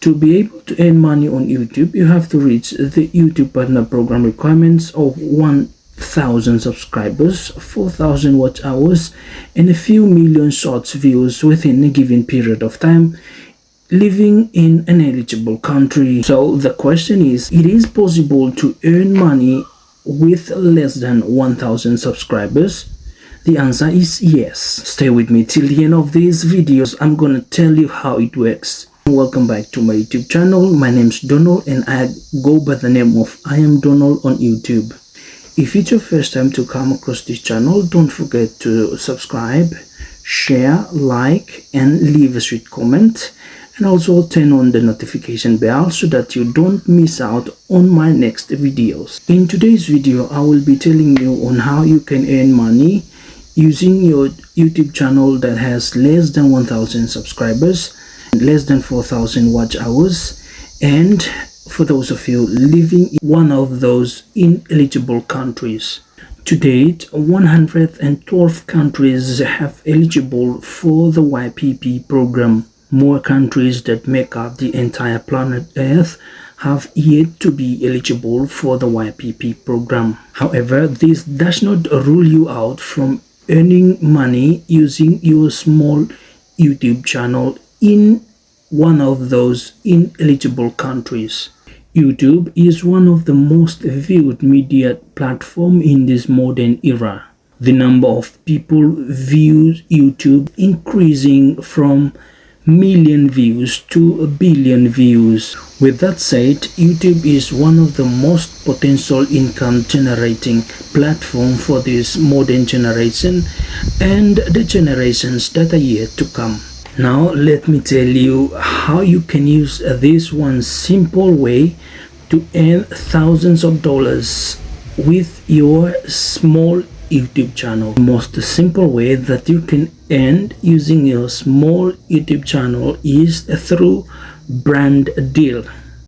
To be able to earn money on YouTube, you have to reach the YouTube Partner Program requirements of 1,000 subscribers, 4,000 watch hours, and a few million shorts views within a given period of time, living in an eligible country. So the question is, it is possible to earn money with less than 1,000 subscribers? The answer is yes. Stay with me till the end of these videos. I'm gonna tell you how it works. Welcome back to my YouTube channel. My name is Donald and I go by the name of I Am Donald on YouTube. If it's your first time to come across this channel, don't forget to subscribe, share, like, and leave a sweet comment, and also turn on the notification bell so that you don't miss out on my next videos. In today's video, I will be telling you on how you can earn money using your YouTube channel that has less than 1,000 subscribers, less than 4,000 watch hours, and for those of you living in one of those ineligible countries. To date, 112 countries have eligible for the YPP program. More countries that make up the entire planet Earth have yet to be eligible for the YPP program. However, this does not rule you out from earning money using your small YouTube channel in one of those ineligible countries. YouTube is one of the most viewed media platforms in this modern era. The number of people view YouTube increasing from million views to a billion views. With that said, YouTube is one of the most potential income generating platform for this modern generation and the generations that are yet to come. Now let me tell you how you can use this one simple way to earn thousands of dollars with your small YouTube channel. The most simple way that you can earn using your small YouTube channel is through brand deal.